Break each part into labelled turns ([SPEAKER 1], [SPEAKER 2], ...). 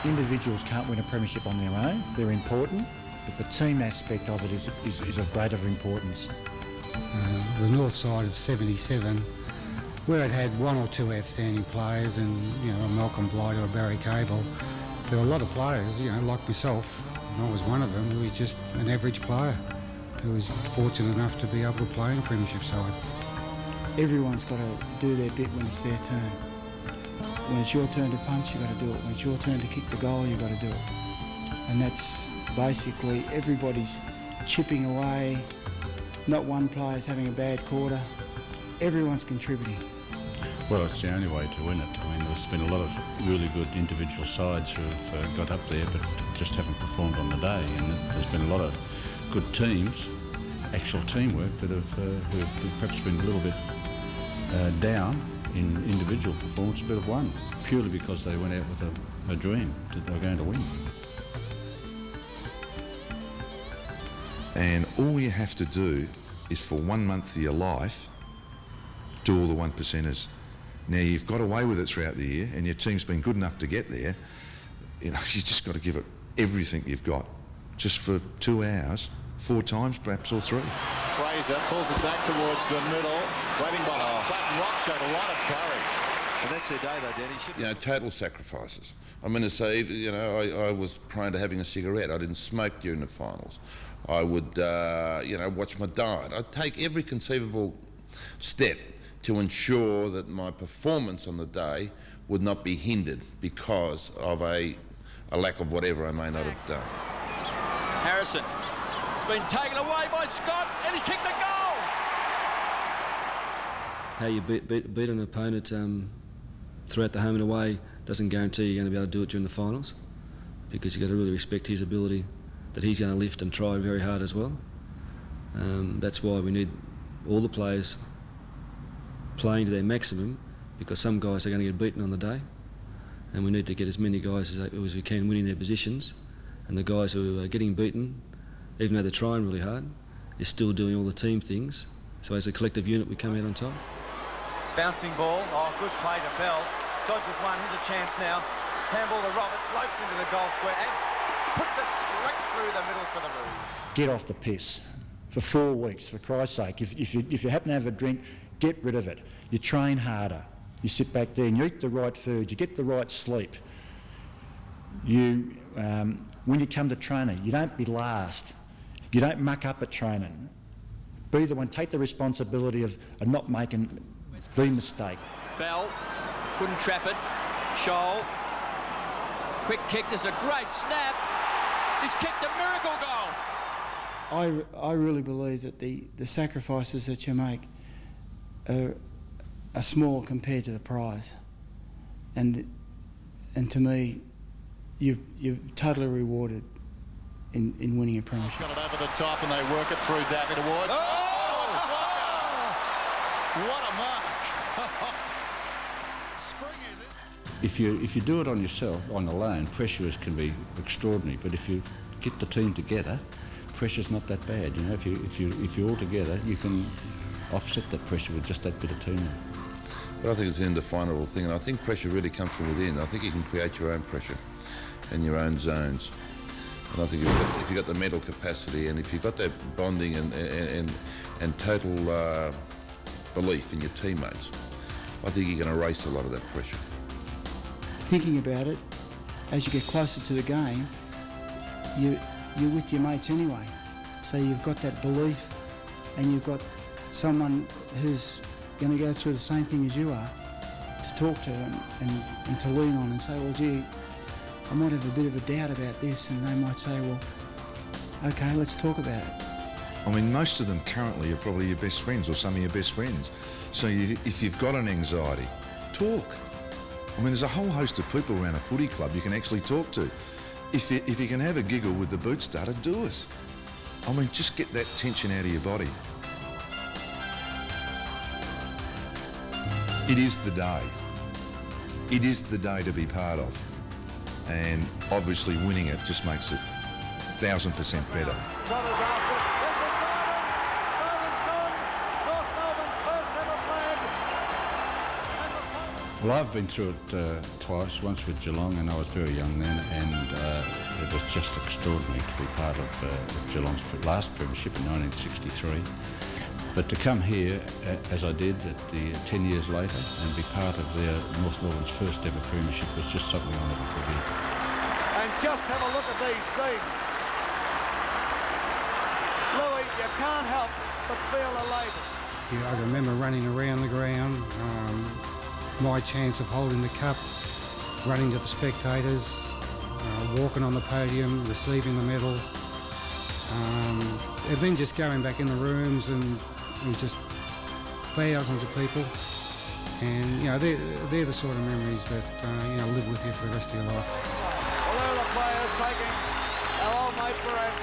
[SPEAKER 1] Individuals can't win a premiership on their own. They're important, but the team aspect of it is of greater importance.
[SPEAKER 2] The north side of 77, where it had one or two outstanding players and, a Malcolm Blight or a Barry Cable, there were a lot of players, like myself, and I was one of them, who was just an average player who was fortunate enough to be able to play in a premiership side.
[SPEAKER 3] Everyone's got to do their bit when it's their turn. When it's your turn to punch, you've got to do it. When it's your turn to kick the goal, you've got to do it. And that's basically everybody's chipping away. Not one player's having a bad quarter. Everyone's contributing.
[SPEAKER 4] Well, it's the only way to win it. I mean, there's been a lot of really good individual sides who have got up there but just haven't performed on the day. And there's been a lot of good teams, actual teamwork, that who have perhaps been a little bit down in individual performance, but have won, purely because they went out with a dream that they were going to win.
[SPEAKER 5] And all you have to do is, for 1 month of your life, do all the one percenters. Now, you've got away with it throughout the year and your team's been good enough to get there. You've just got to give it everything you've got, just for 2 hours, 4 times perhaps, or 3.
[SPEAKER 6] Fraser pulls it back towards the middle, waiting behind. Clayton Rock showed a lot of courage. And that's their day though, Danny.
[SPEAKER 5] Total sacrifices. I'm going to say, I was prone to having a cigarette. I didn't smoke during the finals. I would, watch my diet. I'd take every conceivable step to ensure that my performance on the day would not be hindered because of a lack of whatever I may not have done.
[SPEAKER 7] Harrison. It's been taken away by Scott, and he's kicked the goal!
[SPEAKER 8] How you beat an opponent throughout the home and away doesn't guarantee you're going to be able to do it during the finals, because you've got to really respect his ability that he's going to lift and try very hard as well. That's why we need all the players playing to their maximum, because some guys are going to get beaten on the day, and we need to get as many guys as we can winning their positions, and the guys who are getting beaten, even though they're trying really hard, is still doing all the team things. So as a collective unit, we come out on top.
[SPEAKER 9] Bouncing ball, good play to Bell. Dodgers one, here's a chance now. Handball to Roberts, slopes into the goal square and puts it straight through the middle for the Roos.
[SPEAKER 1] Get off the piss for 4 weeks, for Christ's sake. If you happen to have a drink, get rid of it. You train harder. You sit back there and you eat the right food. You get the right sleep. When you come to training, you don't be last. You don't muck up at training. Be the one, take the responsibility of not making the mistake.
[SPEAKER 7] Bell couldn't trap it. Scholl. Quick kick, there's a great snap. He's kicked a miracle goal.
[SPEAKER 3] I really believe that the sacrifices that you make are small compared to the prize. And to me, you've totally rewarded in winning a premiership.
[SPEAKER 6] Got it over the top and they work it through David Awards. What a mark! Spring, is it?
[SPEAKER 4] If you do it on yourself, on alone, pressure can be extraordinary. But if you get the team together, pressure's not that bad. If you're all together, you can offset that pressure with just that bit of teamwork.
[SPEAKER 5] But I think it's an indefinable thing, and I think pressure really comes from within. I think you can create your own pressure and your own zones. And I think if you've got the mental capacity and if you've got that bonding and total belief in your teammates, I think you can erase a lot of that pressure.
[SPEAKER 3] Thinking about it, as you get closer to the game, you're with your mates anyway. So you've got that belief and you've got someone who's going to go through the same thing as you are to talk to and to lean on and say, well, gee, I might have a bit of a doubt about this, and they might say, well, okay, let's talk about it.
[SPEAKER 5] I mean, most of them currently are probably your best friends or some of your best friends. So if you've got an anxiety, talk. I mean, there's a whole host of people around a footy club you can actually talk to. If you can have a giggle with the boot starter, do it. I mean, just get that tension out of your body. It is the day. It is the day to be part of. And obviously winning it just makes it 1,000% better.
[SPEAKER 4] Well, I've been through it twice, once with Geelong, and I was very young then, and it was just extraordinary to be part of Geelong's last premiership in 1963. But to come here, as I did, at 10 years later, and be part of their North Melbourne's first ever premiership was just something I'll never forget.
[SPEAKER 9] And just have a look at these scenes. Louis, you can't help but feel elated.
[SPEAKER 2] I remember running around the ground, my chance of holding the cup, running to the spectators, walking on the podium, receiving the medal, and then just going back in the rooms and just thousands of people. And, you know, they're the sort of memories that, you know, live with you for the rest of your life.
[SPEAKER 9] Well, there are the players taking our old mate Perez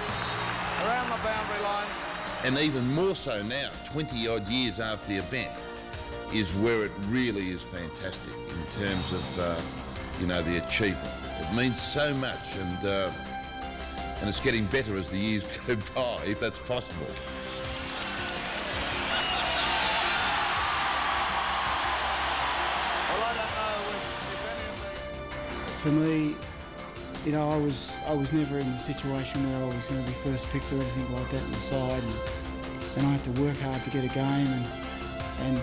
[SPEAKER 9] around the boundary line.
[SPEAKER 5] And even more so now, 20-odd years after the event, is where it really is fantastic in terms of, you know, the achievement. It means so much, and it's getting better as the years go by, if that's possible.
[SPEAKER 9] Well, I don't know if any of the...
[SPEAKER 3] For me, you know, I was never in the situation where I was going to be first picked or anything like that in the side, and I had to work hard to get a game, and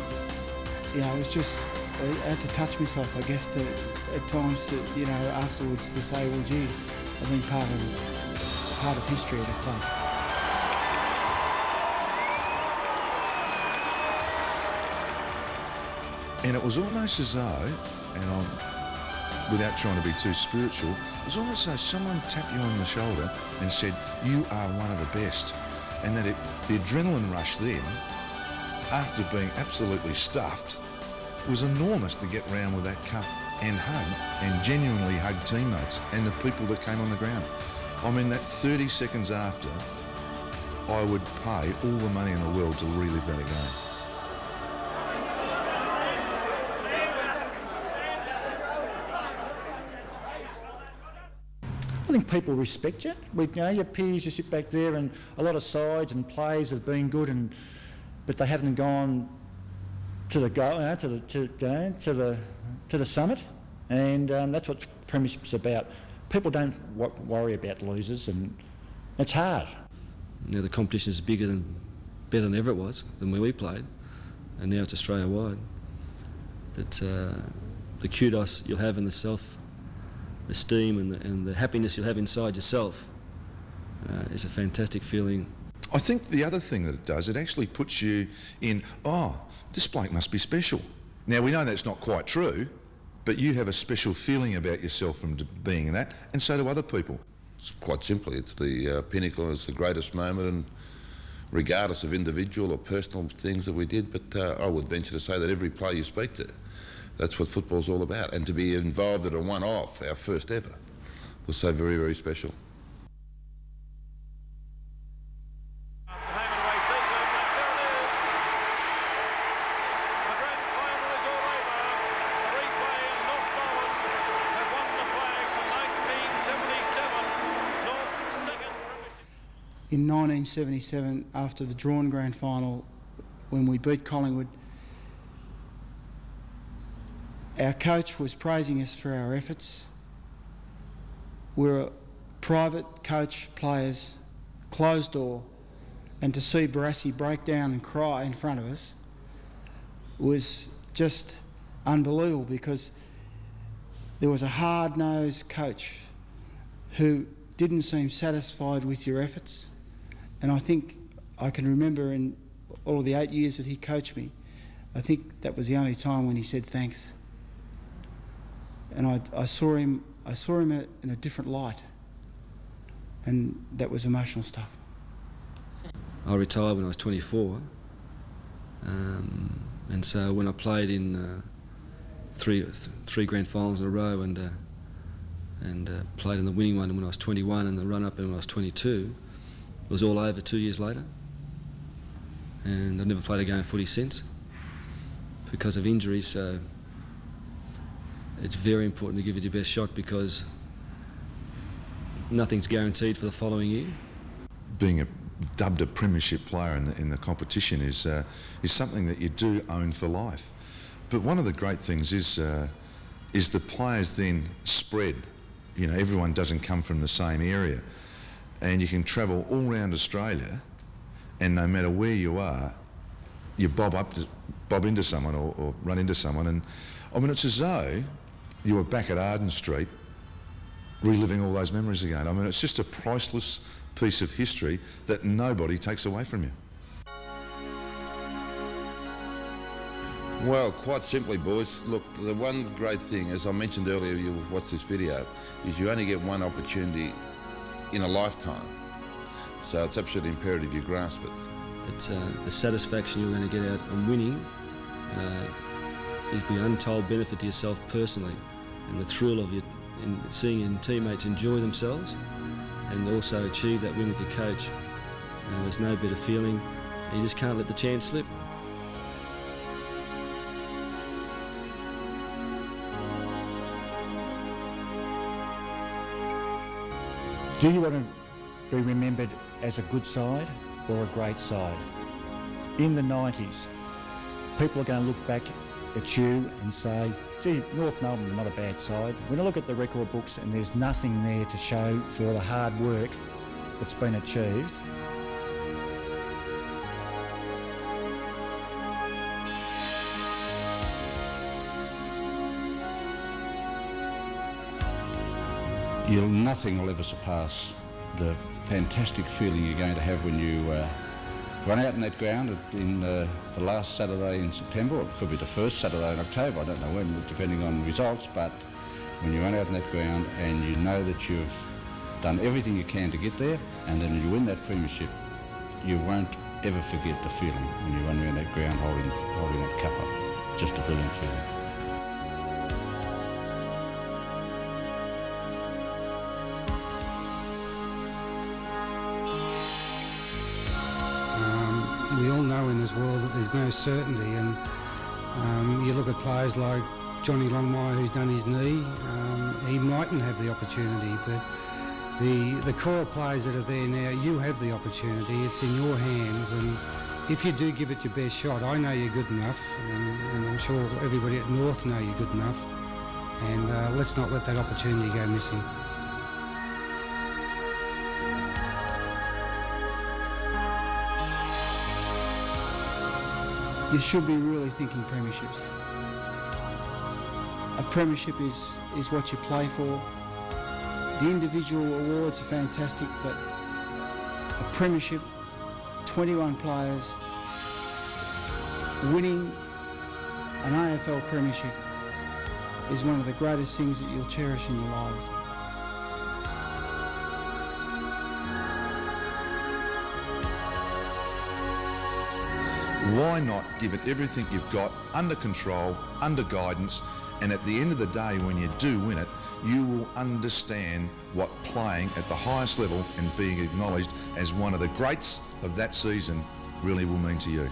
[SPEAKER 3] you know, it was just, I had to touch myself, I guess, at times to, you know, afterwards to say, well, gee, I've been part of history of the club.
[SPEAKER 10] And it was almost as though, and without trying to be too spiritual, it was almost as though someone tapped you on the shoulder and said, you are one of the best. And that the adrenaline rush then, after being absolutely stuffed, was enormous to get round with that cup and hug, and genuinely hug teammates and the people that came on the ground. I mean, that 30 seconds after, I would pay all the money in the world to relive that again.
[SPEAKER 1] I think people respect you. You know, your peers, you sit back there, and a lot of sides and players have been good, but they haven't gone to the goal, to the summit, and that's what premiership's about. People don't worry about losers, and it's hard.
[SPEAKER 8] Now the competition is better than ever it was than when we played, and now it's Australia-wide. That the kudos you'll have in the self-esteem and the happiness you'll have inside yourself is a fantastic feeling.
[SPEAKER 10] I think the other thing that it does, it actually puts you in, oh, this bloke must be special. Now, we know that's not quite true, but you have a special feeling about yourself from being that, and so do other people.
[SPEAKER 5] It's quite simply, it's the pinnacle, it's the greatest moment, and regardless of individual or personal things that we did, but I would venture to say that every player you speak to, that's what football's all about. And to be involved at a one-off, our first ever, was so very, very special.
[SPEAKER 3] In 1977, after the drawn grand final, when we beat Collingwood, our coach was praising us for our efforts. We were private coach players, closed door, and to see Barassi break down and cry in front of us was just unbelievable, because there was a hard-nosed coach who didn't seem satisfied with your efforts. And I think I can remember in all of the 8 years that he coached me, I think that was the only time when he said thanks. And I saw him in a different light, and that was emotional stuff.
[SPEAKER 8] I retired when I was 24, and so when I played in three grand finals in a row and played in the winning one when I was 21 and the run-up when I was 22, it was all over 2 years later, and I've never played a game of footy since because of injuries. So it's very important to give it your best shot, because nothing's guaranteed for the following year.
[SPEAKER 10] Being dubbed a premiership player in the competition is something that you do own for life. But one of the great things is the players then spread. You know, everyone doesn't come from the same area, and you can travel all around Australia, and no matter where you are, you bob into someone or run into someone, and I mean, it's as though you were back at Arden Street reliving all those memories again. I mean, it's just a priceless piece of history that nobody takes away from you.
[SPEAKER 5] Well, quite simply, boys, look, the one great thing, as I mentioned earlier, you've watched this video, is you only get one opportunity in a lifetime. So it's absolutely imperative you grasp it.
[SPEAKER 8] But the satisfaction you're going to get out on winning is the untold benefit to yourself personally, and the thrill of seeing your teammates enjoy themselves and also achieve that win with your coach. There's no better feeling, and you just can't let the chance slip.
[SPEAKER 1] Do you want to be remembered as a good side or a great side? In the 90s, people are going to look back at you and say, gee, North Melbourne are not a bad side. When I look at the record books and there's nothing there to show for the hard work that's been achieved,
[SPEAKER 4] Nothing will ever surpass the fantastic feeling you're going to have when you run out in that ground in the last Saturday in September, or it could be the first Saturday in October, I don't know when, depending on results, but when you run out in that ground and you know that you've done everything you can to get there, and then when you win that premiership, you won't ever forget the feeling when you run around that ground holding that cup up. Just a brilliant feeling.
[SPEAKER 2] We all know in this world that there's no certainty, and you look at players like Johnny Longmire, who's done his knee. He mightn't have the opportunity, but the core players that are there now, you have the opportunity. It's in your hands, and if you do give it your best shot, I know you're good enough, and I'm sure everybody at North know you're good enough, and let's not let that opportunity go missing.
[SPEAKER 3] You should be really thinking premierships. A premiership is what you play for. The individual awards are fantastic, but a premiership, 21 players, winning an AFL premiership is one of the greatest things that you'll cherish in your lives.
[SPEAKER 10] Why not give it everything you've got, under control, under guidance, and at the end of the day, when you do win it, you will understand what playing at the highest level and being acknowledged as one of the greats of that season really will mean to you.